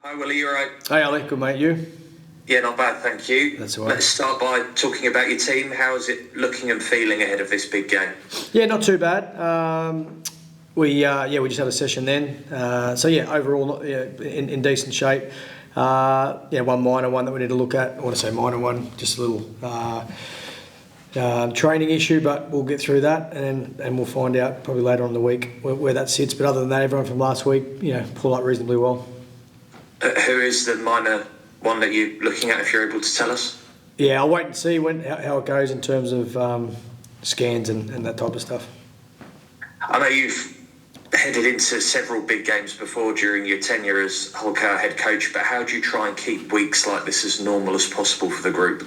Hi Willie, you alright? Hey Ali, good mate, you? Yeah, not bad, thank you. That's all right. Let's start by talking about your team. How is it looking and feeling ahead of this big game? Yeah, not too bad. We just had a session then. Overall in decent shape. One minor one that we need to look at. I want to say minor one, just a little training issue, but we'll get through that and we'll find out probably later on in the week where that sits. But other than that, everyone from last week, pulled up reasonably well. Who is the minor one that you're looking at, if you're able to tell us? Yeah, I'll wait and see how it goes in terms of scans and that type of stuff. I know you've headed into several big games before during your tenure as Hull-Cow head coach, but how do you try and keep weeks like this as normal as possible for the group?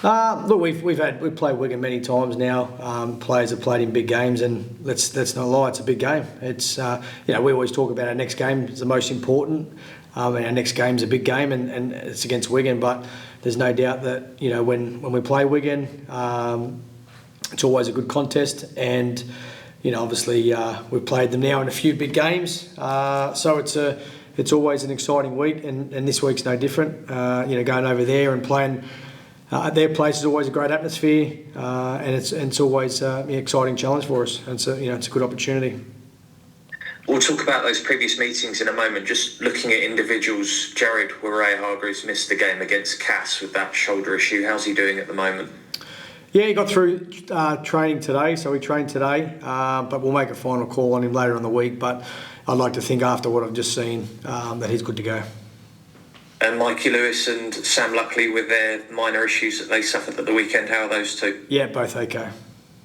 Look, we've played Wigan many times now. Players have played in big games, and let's not lie, it's a big game. It's we always talk about our next game is the most important. And our next game's a big game, and it's against Wigan. But there's no doubt that when we play Wigan, it's always a good contest. And obviously we've played them now in a few big games, so it's always an exciting week, and this week's no different. Going over there and playing at their place is always a great atmosphere, and it's always an exciting challenge for us. And so it's a good opportunity. We'll talk about those previous meetings in a moment. Just looking at individuals, Jared Warea-Hargreaves missed the game against Cass with that shoulder issue. How's he doing at the moment? Yeah, he got through training today, so he trained today, but we'll make a final call on him later in the week. But I'd like to think after what I've just seen that he's good to go. And Mikey Lewis and Sam Luckley with their minor issues that they suffered at the weekend, how are those two? Yeah, both okay.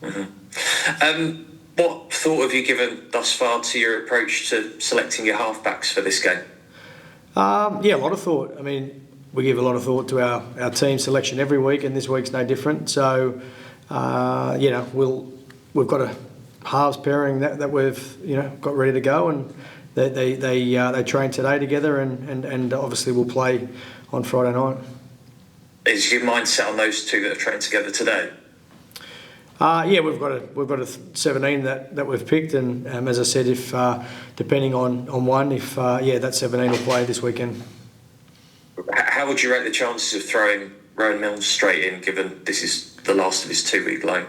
Mm-hmm. What thought have you given thus far to your approach to selecting your halfbacks for this game? A lot of thought. I mean, we give a lot of thought to our team selection every week, and this week's no different. So, we've got a halves pairing that we've got ready to go, and they train today together, and obviously we'll play on Friday night. Is your mind set on those two that have trained together today? We've got a 17 that we've picked, and as I said, if depending on one, that 17 will play this weekend. How would you rate the chances of throwing Rowan Milnes straight in, given this is the last of his 2-week loan?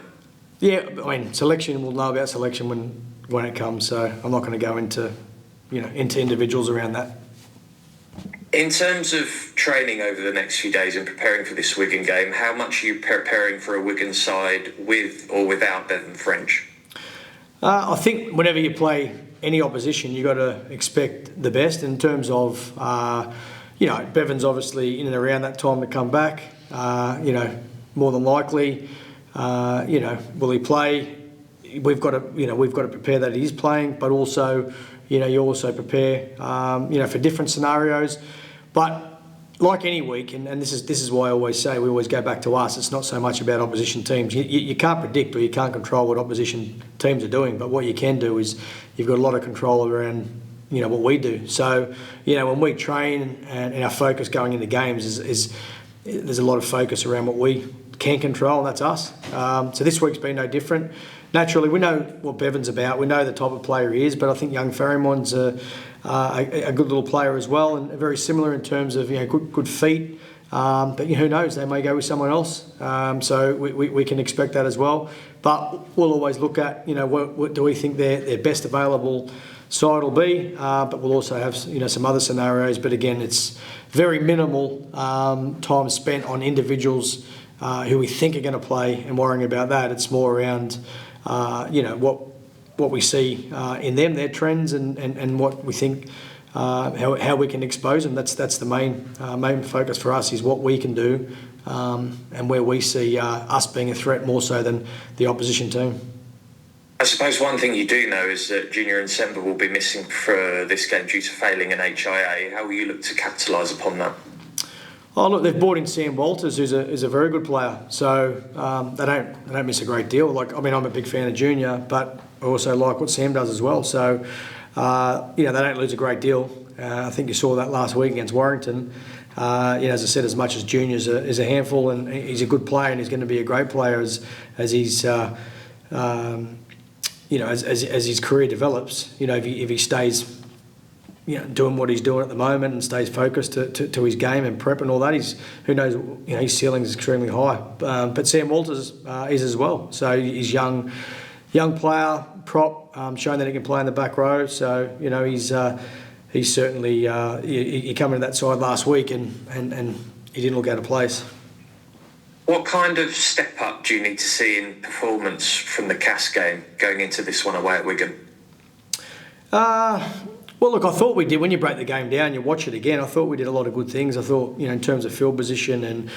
Yeah, I mean, selection, we'll know about selection when it comes, so I'm not going to go into individuals around that. In terms of training over the next few days and preparing for this Wigan game, how much are you preparing for a Wigan side with or without Bevan French? I think whenever you play any opposition, you've got to expect the best in terms of, Bevan's obviously in and around that time to come back, more than likely. Will he play? We've got to prepare that he is playing, but also, you also prepare, for different scenarios. But like any week, and this is why I always say we always go back to us. It's not so much about opposition teams. You can't predict or you can't control what opposition teams are doing. But what you can do is you've got a lot of control around what we do. So when we train and our focus going into games is there's a lot of focus around what we can control, and that's us. So this week's been no different. Naturally, we know what Bevan's about. We know the type of player he is, but I think young Ferrymon's a good little player as well, and very similar in terms of good feet. But who knows? They may go with someone else. So we can expect that as well. But we'll always look at what do we think their best available side will be. But we'll also have some other scenarios. But again, it's very minimal time spent on individuals who we think are going to play and worrying about that. It's more around what we see in them, their trends, and what we think how we can expose them. That's the main focus for us, is what we can do and where we see us being a threat more so than the opposition team. I suppose one thing you do know is that Junior and Semba will be missing for this game due to failing an HIA. How will you look to capitalise upon that? Oh look, they've brought in Sam Walters, who's a very good player. So they don't miss a great deal. I'm a big fan of Junior, but I also like what Sam does as well. So they don't lose a great deal. I think you saw that last week against Warrington. As I said, as much as Junior is a handful, and he's a good player, and he's going to be a great player as he's as his career develops. If he stays doing what he's doing at the moment and stays focused to his game and prep and all that, who knows, his ceiling is extremely high. But Sam Walters is as well. So he's young player, prop, showing that he can play in the back row. So he's certainly he came into that side last week and he didn't look out of place. What kind of step up do you need to see in performance from the Cass game going into this one away at Wigan? Well, look, I thought we did. When you break the game down, you watch it again, I thought we did a lot of good things. I thought, in terms of field position and,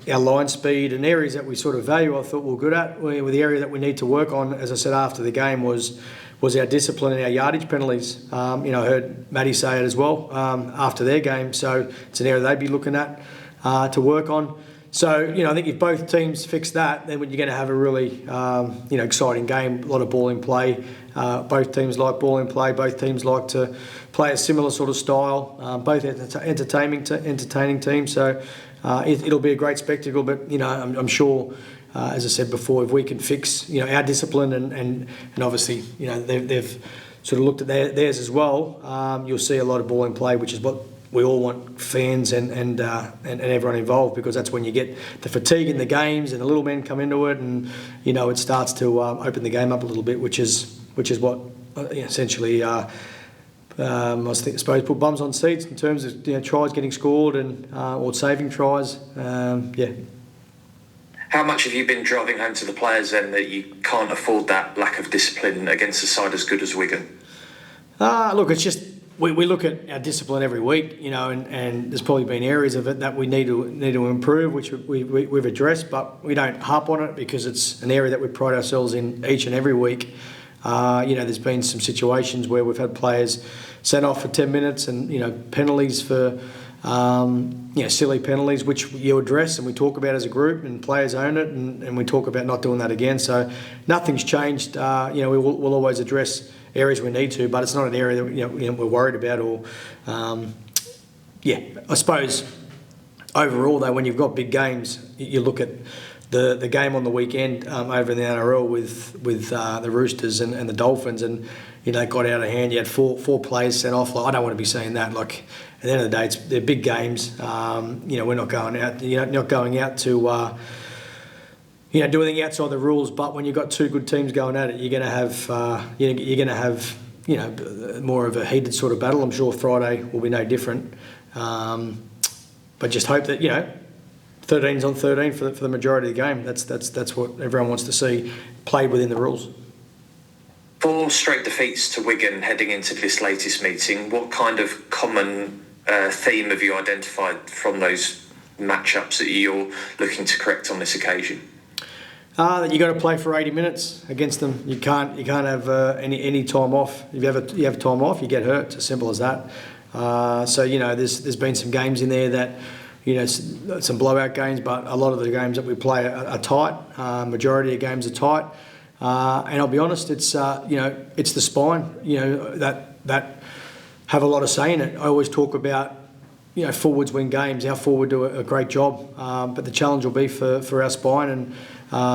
our line speed and areas that we sort of value, I thought we were good at. The area that we need to work on, as I said after the game, was our discipline and our yardage penalties. I heard Matty say it as well after their game. So it's an area they'd be looking at to work on. So, I think if both teams fix that, then you're going to have a really, exciting game, a lot of ball in play. Both teams like ball in play. Both teams like to play a similar sort of style. Both entertaining teams. So it'll be a great spectacle. But, I'm sure, as I said before, if we can fix, our discipline and obviously, they've sort of looked at theirs as well, you'll see a lot of ball in play, which is what we all want, fans and everyone involved, because that's when you get the fatigue in the games and the little men come into it, and it starts to open the game up a little bit, which is what essentially I suppose put bums on seats in terms of tries getting scored and or saving tries. How much have you been driving home to the players then that you can't afford that lack of discipline against a side as good as Wigan? Look, it's just. We look at our discipline every week, and there's probably been areas of it that we need to improve, which we've addressed, but we don't harp on it because it's an area that we pride ourselves in each and every week. There's been some situations where we've had players sent off for 10 minutes and, penalties for, silly penalties, which you address and we talk about as a group, and players own it, and we talk about not doing that again. So nothing's changed. We'll always address areas we need to, but it's not an area that we're worried about. Or, I suppose overall though, when you've got big games, you look at the game on the weekend over in the NRL with the Roosters and the Dolphins, and it got out of hand. You had four players sent off. I don't want to be saying that. At the end of the day, they're big games. We're not going out. Not going out to. Do anything outside the rules, but when you've got two good teams going at it, you're going to have more of a heated sort of battle. I'm sure Friday will be no different, but just hope that 13's on 13 for the majority of the game. That's what everyone wants to see played within the rules. 4 straight defeats to Wigan heading into this latest meeting. What kind of common theme have you identified from those matchups that you're looking to correct on this occasion? That you got to play for 80 minutes against them. You can't have any time off. If you have time off, you get hurt. It's as simple as that. There's been some games in there that some blowout games, but a lot of the games that we play are tight. Majority of games are tight, and I'll be honest, it's it's the spine that have a lot of say in it. I always talk about forwards win games. Our forward do a great job, but the challenge will be for our spine and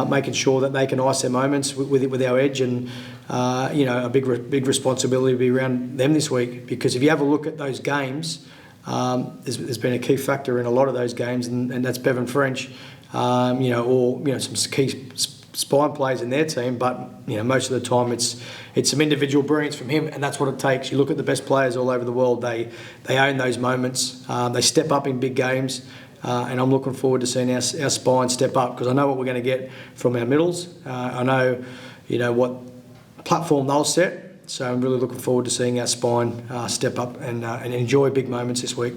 making sure that they can ice their moments with our edge, and a big responsibility will be around them this week, because if you have a look at those games, there's been a key factor in a lot of those games, and that's Bevan French, or some key spine players in their team, but most of the time it's some individual brilliance from him, and that's what it takes. You look at the best players all over the world; they own those moments. They step up in big games. And I'm looking forward to seeing our spine step up, because I know what we're going to get from our middles. I know, what platform they'll set. So I'm really looking forward to seeing our spine step up and enjoy big moments this week.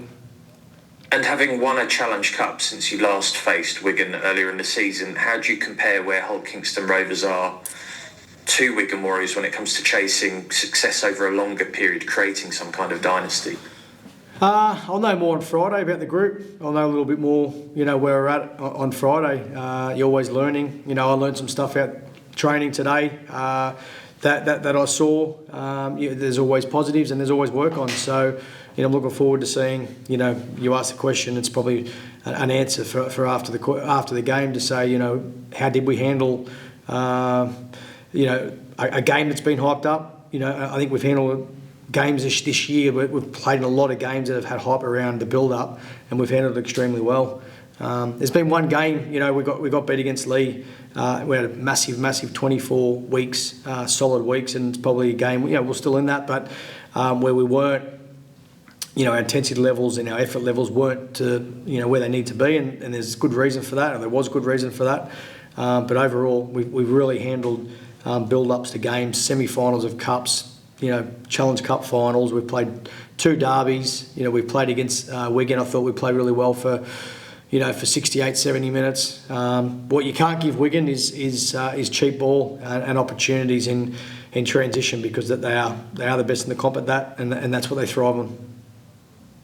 And having won a Challenge Cup since you last faced Wigan earlier in the season, how do you compare where Hull Kingston Rovers are to Wigan Warriors when it comes to chasing success over a longer period, creating some kind of dynasty? I'll know more on Friday about the group. I'll know a little bit more, where we're at on Friday. You're always learning. I learned some stuff out training today that I saw. There's always positives and there's always work on. So, I'm looking forward to seeing. You asked the question. It's probably an answer for after the game to say, how did we handle, a game that's been hyped up. I think we've handled it games this year, we've played in a lot of games that have had hype around the build-up, and we've handled it extremely well. There's been one game, we got beat against Lee. We had a massive 24 weeks, solid weeks, and it's probably a game, we're still in that, but where we weren't, our intensity levels and our effort levels weren't to, where they need to be, and there's good reason for that, and there was good reason for that. But overall, we've really handled build-ups to games, semi-finals of cups, Challenge Cup finals. We've played 2 derbies. We've played against Wigan. I thought we played really well for 68, 70 minutes. What you can't give Wigan is cheap ball and opportunities in transition, because they are the best in the comp at that, and that's what they thrive on.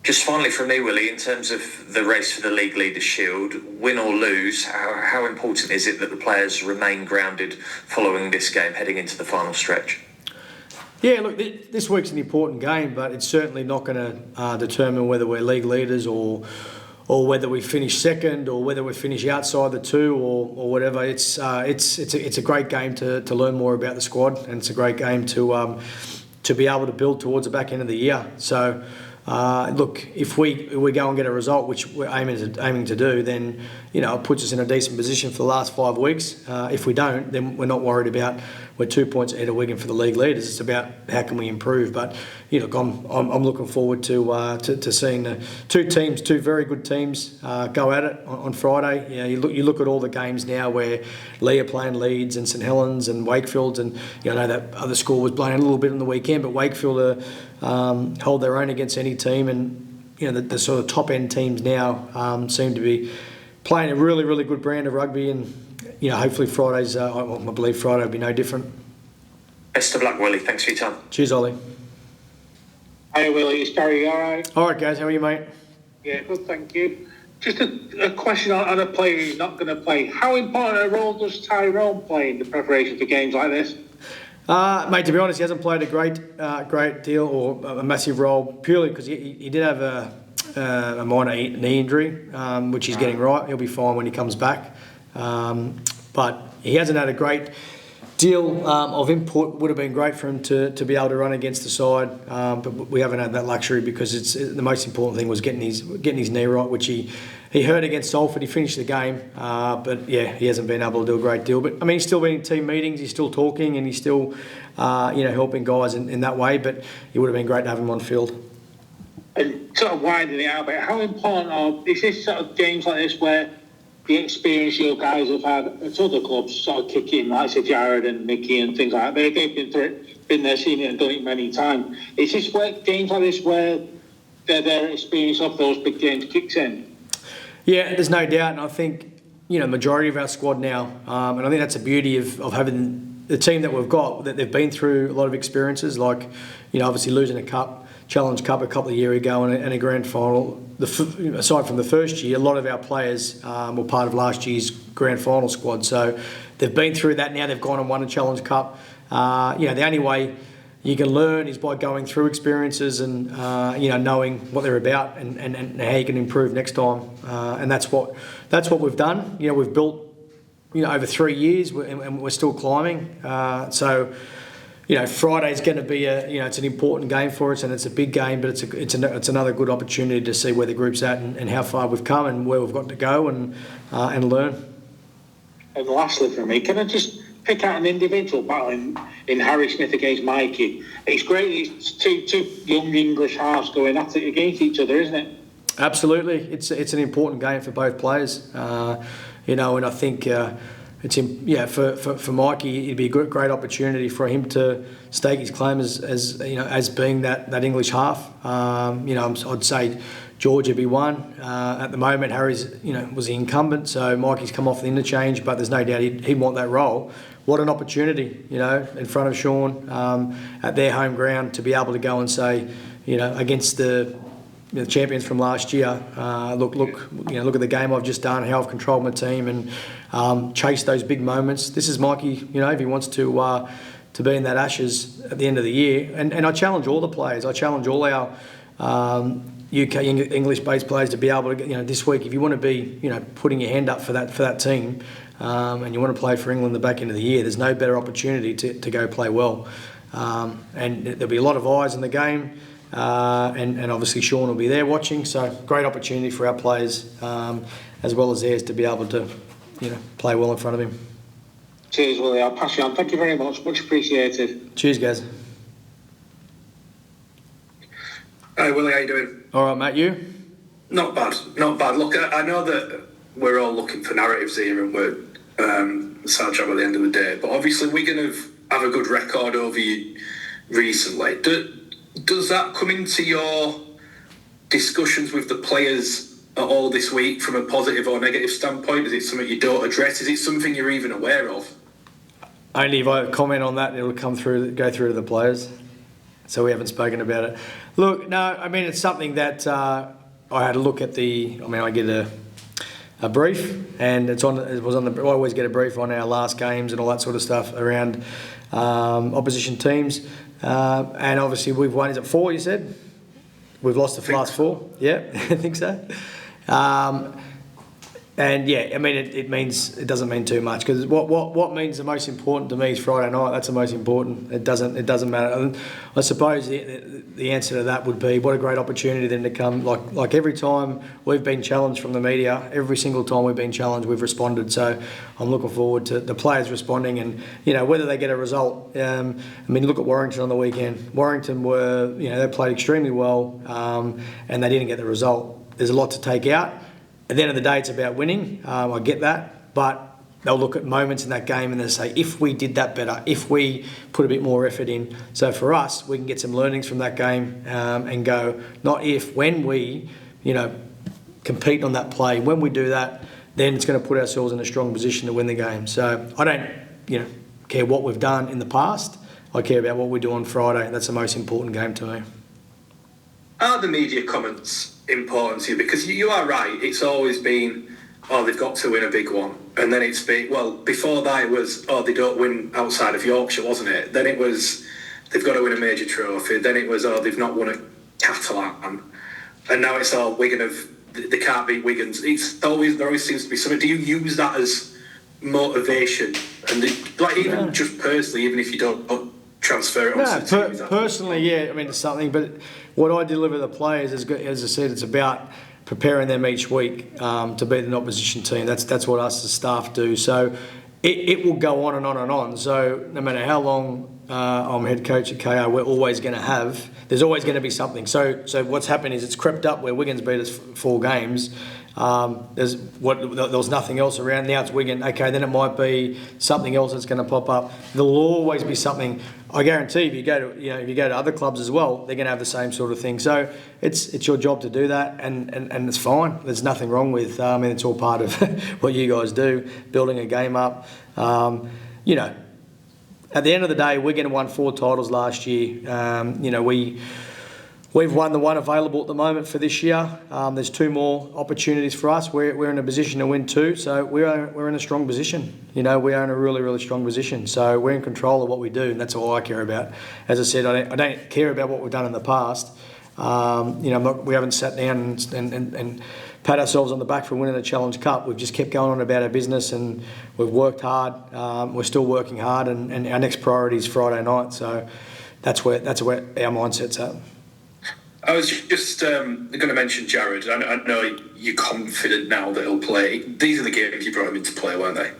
Just finally from me, Willie, in terms of the race for the League Leaders' Shield, win or lose, how important is it that the players remain grounded following this game heading into the final stretch? Yeah, look, this week's an important game, but it's certainly not going to determine whether we're league leaders or whether we finish second or whether we finish outside the 2 or whatever. It's a great game to learn more about the squad, and it's a great game to be able to build towards the back end of the year. So, look, if we go and get a result, which we're aiming to do, then it puts us in a decent position for the last 5 weeks. If we don't, then we're not worried about we're 2 points ahead of Wigan for the league leaders. It's about how can we improve. But look, I'm looking forward to seeing the 2 teams, 2 very good teams, go at it on Friday. You look at all the games now where Lee are playing Leeds and St Helens and Wakefield, and I know that other score was blown a little bit on the weekend, but Wakefield hold their own against any team, and the sort of top end teams now seem to be playing a really, really good brand of rugby, and hopefully Friday's, I believe Friday will be no different. Best of luck, Willie. Thanks for your time. Cheers, Ollie. Hey, Willie. It's Gary. All right? All right, guys. How are you, mate? Yeah, good, thank you. Just a question on a player who's not going to play. How important a role does Tyrone play in the preparation for games like this? Mate, to be honest, he hasn't played a great deal or a massive role, purely because he did have a minor knee injury, which he's getting right. He'll be fine when he comes back. But he hasn't had a great deal of input. Would have been great for him to be able to run against the side, but we haven't had that luxury, because the most important thing was getting his knee right, which he hurt against Salford. He finished the game, but yeah, he hasn't been able to do a great deal. But I mean, he's still been in team meetings, he's still talking, and he's still helping guys in that way. But it would have been great to have him on field. And sort of widening it out a bit, how important is this sort of games like this where the experience your guys have had at other clubs sort of kick in, like say Jared and Mickey and things like that? They've been through it, been there, seen it, and done it many times. Is this where games like this where their experience of those big games kicks in? Yeah, there's no doubt, and I think majority of our squad now, and I think that's the beauty of having the team that we've got, that they've been through a lot of experiences, like obviously losing a cup. Challenge Cup a couple of years ago and a grand final. Aside from the first year, a lot of our players were part of last year's grand final squad. So they've been through that now. They've gone and won a Challenge Cup. The only way you can learn is by going through experiences and knowing what they're about and how you can improve next time. And that's what we've done. We've built over 3 years and we're still climbing. Friday's going to be it's an important game for us, and it's a big game, but it's another good opportunity to see where the group's at and how far we've come and where we've got to go and learn. And lastly for me, can I just pick out an individual battle in Harry Smith against Mikey? It's great. It's two young English halves going at it against each other, isn't it? Absolutely. It's an important game for both players. And I think. For Mikey, it'd be a great opportunity for him to stake his claim as being that English half. I'd say George would be one. At the moment, Harry's was the incumbent, so Mikey's come off the interchange, but there's no doubt he'd want that role. What an opportunity, in front of Sean at their home ground to be able to go and say, against the champions from last year. Look at the game I've just done, how I've controlled my team and chased those big moments. This is Mikey, if he wants to be in that Ashes at the end of the year. And I challenge all the players. I challenge all our UK English-based players to be able to, this week, if you want to be, putting your hand up for that team, and you want to play for England the back end of the year, there's no better opportunity to go play well. and there'll be a lot of eyes in the game, and obviously Sean will be there watching. So great opportunity for our players as well as theirs to be able to, play well in front of him. Cheers, Willie. I'll pass you on. Thank you very much. Much appreciated. Cheers, guys. Hi, Willie. How you doing? All right, Matt. You? Not bad. Look, I know that we're all looking for narratives here, and we're sad job at the end of the day. But obviously, Wigan have a good record over you recently. Does that come into your discussions with the players at all this week from a positive or negative standpoint? Is it something you don't address? Is it something you're even aware of? Only if I comment on that, it'll go through to the players. So we haven't spoken about it. Look, no, I mean, it's something that I had a look at I get a brief, and I always get a brief on our last games and all that sort of stuff around opposition teams. And obviously we've won, is it 4 you said? We've lost the last 4? Yeah, I think so. And yeah, I mean, it doesn't mean too much, because what means the most important to me is Friday night. That's the most important. It doesn't matter. And I suppose the answer to that would be, what a great opportunity then to come. Like every time we've been challenged from the media, every single time we've been challenged, we've responded. So I'm looking forward to the players responding, and whether they get a result. I mean, look at Warrington on the weekend. Warrington were, they played extremely well, and they didn't get the result. There's a lot to take out. At the end of the day, it's about winning. I get that, but they'll look at moments in that game and they'll say, if we did that better, if we put a bit more effort in. So for us, we can get some learnings from that game and go, not if, when we, compete on that play. When we do that, then it's going to put ourselves in a strong position to win the game. So I don't, care what we've done in the past. I care about what we do on Friday. That's the most important game to me. Are the media comments important to you? Because you are right, it's always been, they've got to win a big one. And then it's been, before that it was, they don't win outside of Yorkshire, wasn't it? Then it was, they've got to win a major trophy. Then it was, they've not won a Catalan. And now it's all Wigan they can't beat Wigan. There always seems to be something. Do you use that as motivation? And just personally, even if you don't transfer it on to the team? Personally, yeah, I mean, it's something, but what I deliver to the players, as I said, it's about preparing them each week to beat an opposition team. That's what us as staff do. So it will go on and on and on. So no matter how long I'm head coach at KR, there's always going to be something. So what's happened is it's crept up where Wigan's beat us 4 games. There was nothing else around. Now it's Wigan. Okay, then it might be something else that's going to pop up. There'll always be something. I guarantee if you go to other clubs as well, they're going to have the same sort of thing. So it's your job to do that, and it's fine. There's nothing wrong with. It's all part of what you guys do, building a game up. At the end of the day, Wigan won 4 titles last year. We've won the one available at the moment for this year. There's 2 more opportunities for us. We're in a position to win 2, so we're in a strong position. We are in a really, really strong position. So we're in control of what we do, and that's all I care about. As I said, I don't care about what we've done in the past. We haven't sat down and pat ourselves on the back for winning a Challenge Cup. We've just kept going on about our business, and we've worked hard. We're still working hard, and our next priority is Friday night. So that's where our mindset's at. I was just going to mention Jared. I know you're confident now that he'll play. These are the games you brought him into play, weren't they?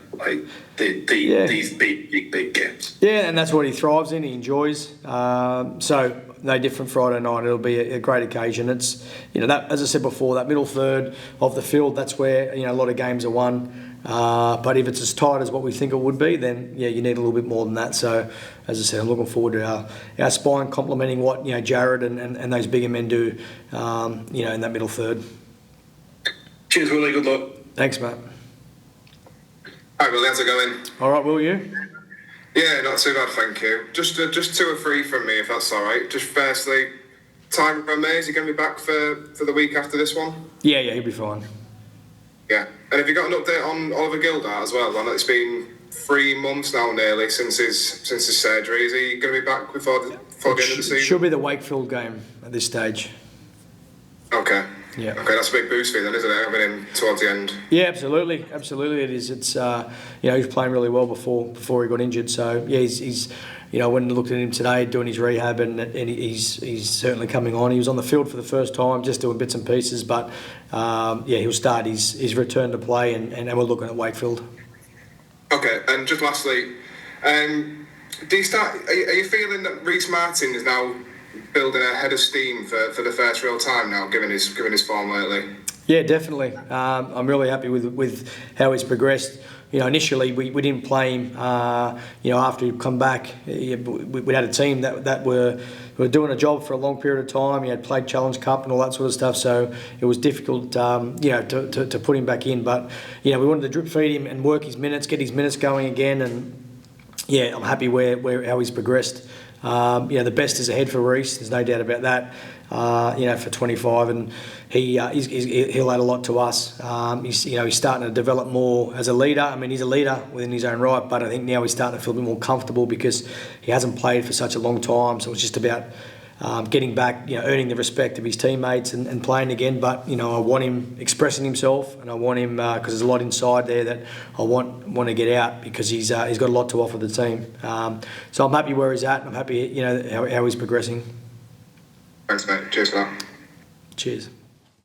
These big games. Yeah, and that's what he thrives in. He enjoys. So no different Friday night. It'll be a great occasion. It's that, as I said before, that middle third of the field. That's where a lot of games are won. But if it's as tight as what we think it would be, then you need a little bit more than that. So, as I said, I'm looking forward to our spine complementing what Jared and those bigger men do, in that middle third. Cheers, Willie. Good luck. Thanks, mate. Hi, Willie. How's it going? All right, will you? Yeah, not too bad, thank you. Just 2 or 3 from me, if that's all right. Just firstly, Tyrone May, is he going to be back for the week after this one? Yeah, he'll be fine. Yeah, and have you got an update on Oliver Gildart as well? I know it's been 3 months now nearly since his surgery. Is he going to be back before the end of the season? Should be the Wakefield game at this stage. Okay. Yeah. Okay, that's a big boost for you then, isn't it? Coming in towards the end. Yeah, absolutely it is. It's he was playing really well before he got injured. So yeah, he's when I looked at him today doing his rehab, and he's certainly coming on. He was on the field for the first time, just doing bits and pieces, but he'll start his return to play, and we're looking at Wakefield. Okay, and just lastly, do you start? Are you feeling that Rhyse Martin is now building a head of steam for the first real time now, given his form lately? Yeah, definitely. I'm really happy with how he's progressed. Initially we didn't play him. After he'd come back, we had a team that were doing a job for a long period of time. He had played Challenge Cup and all that sort of stuff, so it was difficult, to put him back in. But we wanted to drip feed him and work his minutes, get his minutes going again, and I'm happy how he's progressed. The best is ahead for Rhyse. There's no doubt about that. For 25, and he'll add a lot to us. He's starting to develop more as a leader. I mean, he's a leader within his own right, but I think now he's starting to feel a bit more comfortable because he hasn't played for such a long time. So it's just about getting back, earning the respect of his teammates and playing again. But I want him expressing himself, and I want him because there's a lot inside there that I want to get out because he's got a lot to offer the team. So I'm happy where he's at. And I'm happy, how he's progressing. Thanks, mate. Cheers for that. Cheers.